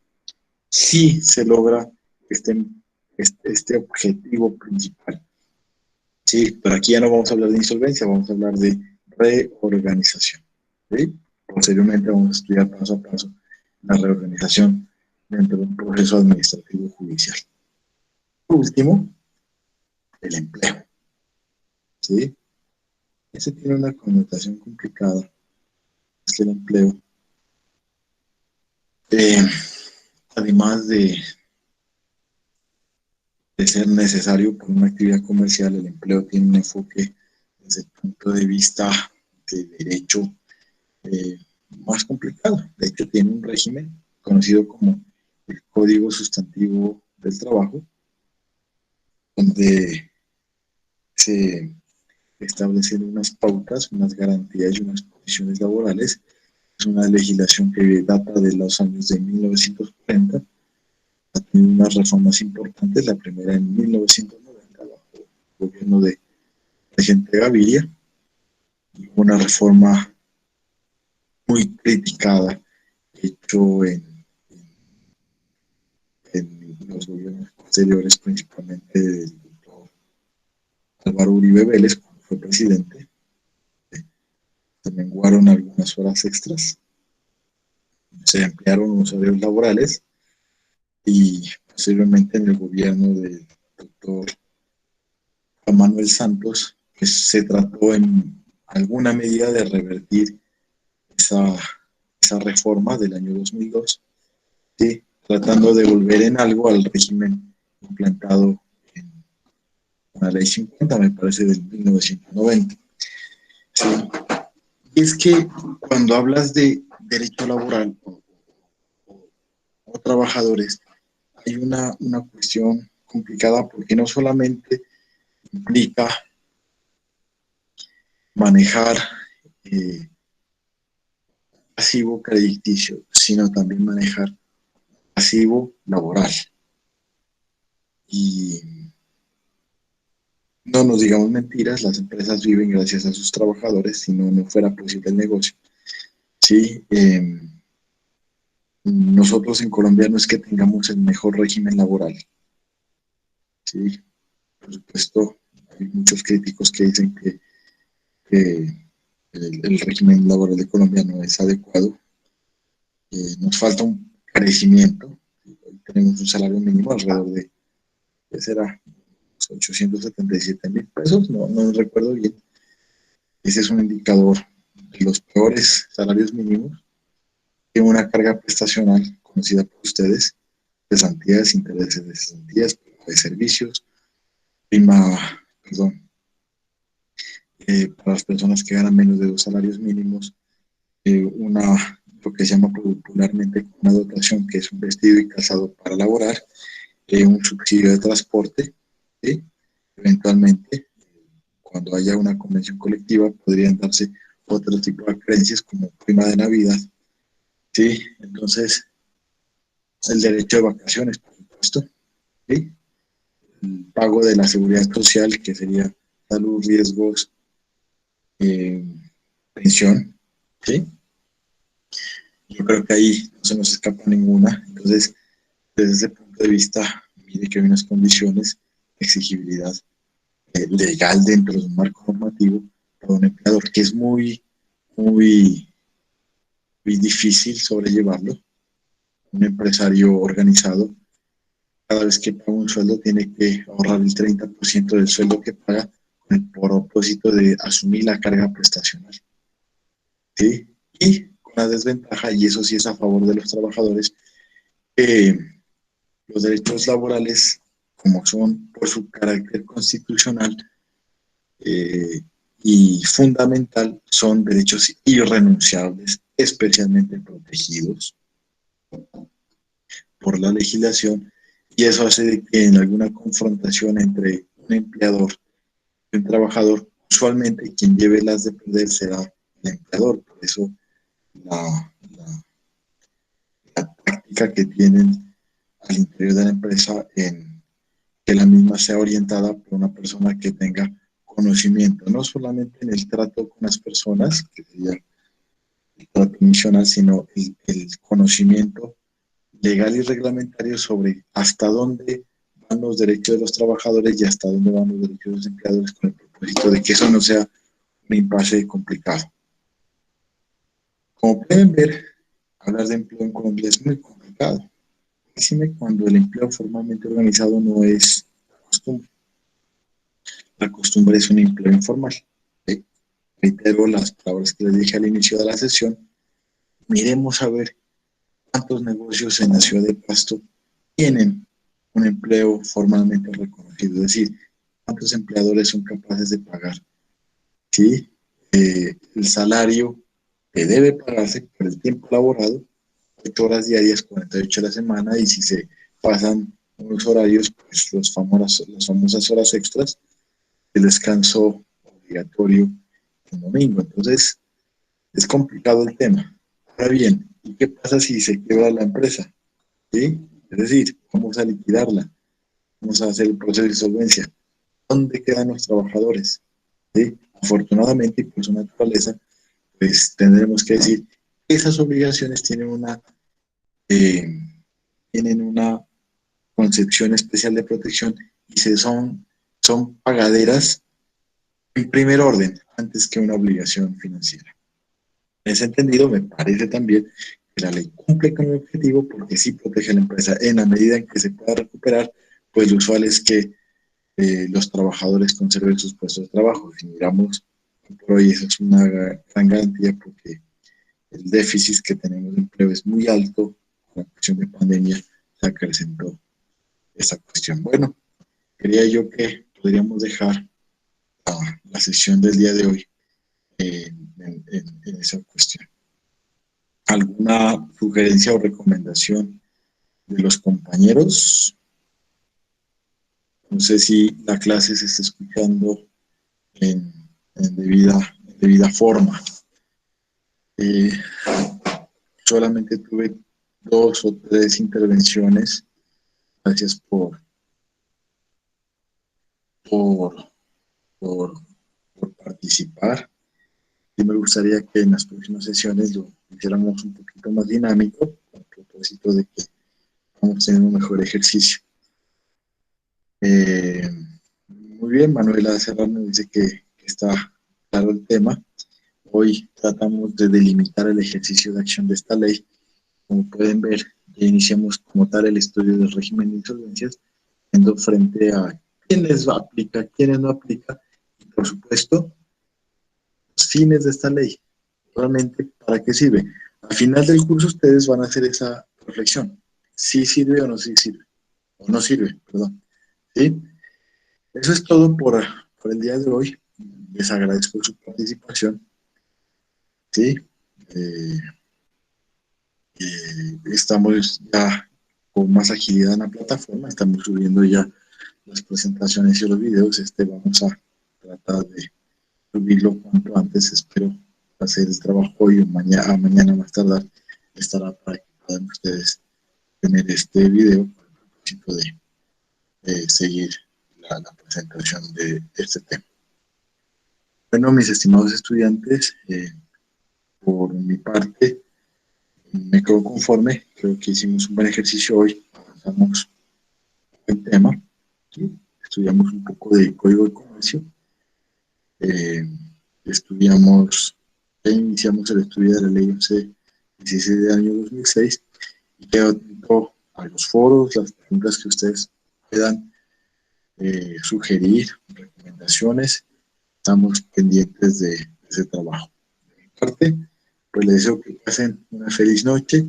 sí se logra este, este objetivo principal. Sí, pero aquí ya no vamos a hablar de insolvencia, vamos a hablar de reorganización. ¿Sí? Posteriormente vamos a estudiar paso a paso la reorganización dentro de un proceso administrativo judicial. Por último, el empleo. ¿Sí? Ese tiene una connotación complicada, es que el empleo, eh, además de ser necesario para una actividad comercial, el empleo tiene un enfoque desde el punto de vista de derecho eh, más complicado. De hecho, tiene un régimen conocido como el Código Sustantivo del Trabajo, donde se establecen unas pautas, unas garantías y unas condiciones laborales. Es una legislación que data de los años de 1940. Ha tenido unas reformas importantes, la primera en 1990, bajo el gobierno de Regente Gaviria, y una reforma muy criticada, hecho en los gobiernos posteriores, principalmente del doctor Álvaro Uribe Vélez, cuando fue presidente. Se menguaron algunas horas extras, se ampliaron los horarios laborales y posteriormente en el gobierno del doctor Juan Manuel Santos, pues se trató en alguna medida de revertir esa reforma del año 2002, ¿sí? Tratando de volver en algo al régimen implantado en la ley 50, me parece, del 1990. ¿Sí? Y es que cuando hablas de derecho laboral o trabajadores, hay una cuestión complicada porque no solamente implica manejar eh, pasivo crediticio, sino también manejar pasivo laboral. Y no nos digamos mentiras, las empresas viven gracias a sus trabajadores, si no, no fuera posible el negocio. Sí, nosotros en Colombia no es que tengamos el mejor régimen laboral. Sí, por supuesto, hay muchos críticos que dicen que el régimen laboral de Colombia no es adecuado. Nos falta un crecimiento. Tenemos un salario mínimo alrededor de, ¿qué será? 877.000 pesos, no recuerdo bien. Ese es un indicador de los peores salarios mínimos. Tiene una carga prestacional conocida por ustedes, cesantías, intereses de cesantías, de servicios, prima, perdón, para las personas que ganan menos de 2 salarios mínimos, lo que se llama popularmente una dotación, que es un vestido y calzado para laborar, un subsidio de transporte, ¿sí? Eventualmente, cuando haya una convención colectiva, podrían darse otro tipo de creencias como prima de Navidad, ¿sí? Entonces, el derecho de vacaciones, por supuesto, ¿sí? El pago de la seguridad social, que sería salud, riesgos, eh, pensión, ¿sí? Yo creo que ahí no se nos escapa ninguna. Entonces, desde ese punto de vista, mire que hay unas condiciones de exigibilidad legal dentro de un marco normativo para un empleador que es muy, muy difícil sobrellevarlo. Un empresario organizado, cada vez que paga un sueldo, tiene que ahorrar el 30% del sueldo que paga con el propósito de asumir la carga prestacional. ¿Sí? Y con la desventaja, y eso sí es a favor de los trabajadores, los derechos laborales, como son por su carácter constitucional y fundamental, son derechos irrenunciables, especialmente protegidos por la legislación, y eso hace que en alguna confrontación entre un empleador y un trabajador, usualmente quien lleve las de perder será el empleador. Por eso la práctica que tienen al interior de la empresa en que la misma sea orientada por una persona que tenga conocimiento, no solamente en el trato con las personas, que sería el trato misional, sino el conocimiento legal y reglamentario sobre hasta dónde van los derechos de los trabajadores y hasta dónde van los derechos de los empleadores, con el propósito de que eso no sea un impasse complicado. Como pueden ver, hablar de empleo en Colombia es muy complicado. Máxime cuando el empleo formalmente organizado no es costumbre. La costumbre es un empleo informal. ¿Sí? Reitero las palabras que les dije al inicio de la sesión. Miremos a ver cuántos negocios en la ciudad de Pasto tienen un empleo formalmente reconocido, es decir, cuántos empleadores son capaces de pagar, ¿sí? El salario que debe pagarse por el tiempo laborado, 8 horas diarias, 48 a la semana, y si se pasan unos horarios, pues las famosas horas extras, el descanso obligatorio el domingo. Entonces, es complicado el tema. Ahora bien, ¿y qué pasa si se quiebra la empresa? ¿Sí? Es decir, vamos a liquidarla, vamos a hacer el proceso de insolvencia. ¿Dónde quedan los trabajadores? ¿Sí? Afortunadamente, y por su naturaleza, pues tendremos que decir que esas obligaciones eh, tienen una concepción especial de protección y son pagaderas en primer orden, antes que una obligación financiera. En ese entendido, me parece también que la ley cumple con el objetivo porque sí protege a la empresa en la medida en que se pueda recuperar, pues lo usual es que los trabajadores conserven sus puestos de trabajo. Si miramos, por hoy eso es una gran garantía porque el déficit que tenemos de empleo es muy alto. Con la cuestión de pandemia se acrecentó esa cuestión. Bueno, creía yo que podríamos dejar la sesión del día de hoy en esa cuestión. ¿Alguna sugerencia o recomendación de los compañeros? No sé si la clase se está escuchando en, en debida forma. Eh, Solamente tuve 2 o 3 intervenciones. Gracias por, por, por participar. Y me gustaría que en las próximas sesiones lo hiciéramos un poquito más dinámico, con el propósito de que vamos a tener un mejor ejercicio. Muy bien, Manuela Serrano dice que está claro el tema. Hoy tratamos de delimitar el ejercicio de acción de esta ley. Como pueden ver, ya iniciamos como tal el estudio del régimen de insolvencias, viendo frente a quiénes aplica, quiénes no aplica, y por supuesto, los fines de esta ley. Realmente, ¿para qué sirve? Al final del curso ustedes van a hacer esa reflexión. ¿Sí sirve o no sí sirve? O no sirve, perdón. ¿Sí? Eso es todo por el día de hoy. Les agradezco su participación. ¿Sí? Eh, Estamos ya con más agilidad en la plataforma. Estamos subiendo ya las presentaciones y los videos. Vamos a tratar de subirlo cuanto antes. Espero hacer el trabajo hoy o mañana más tardar estará para que puedan ustedes tener este video con el propósito de seguir la presentación de este tema. Bueno, mis estimados estudiantes, por mi parte, me quedo conforme. Creo que hicimos un buen ejercicio hoy. Avanzamos el tema. ¿Sí? Estudiamos un poco de código de comercio. Eh, iniciamos el estudio de la ley 1116 del año 2006 y quedo atento a los foros, las preguntas que ustedes puedan sugerir, recomendaciones. Estamos pendientes de ese trabajo. De mi parte, pues les deseo que pasen una feliz noche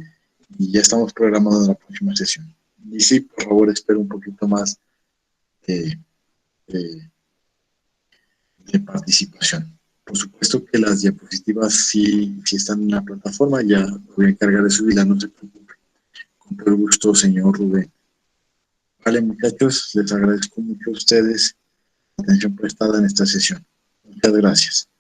y ya estamos programando la próxima sesión. Y sí, por favor, espero un poquito más de, de, de participación. Por supuesto que las diapositivas sí están en la plataforma, ya voy a encargar de subirlas, no se preocupen. Con todo gusto, señor Rubén. Vale, muchachos, les agradezco mucho a ustedes la atención prestada en esta sesión. Muchas gracias.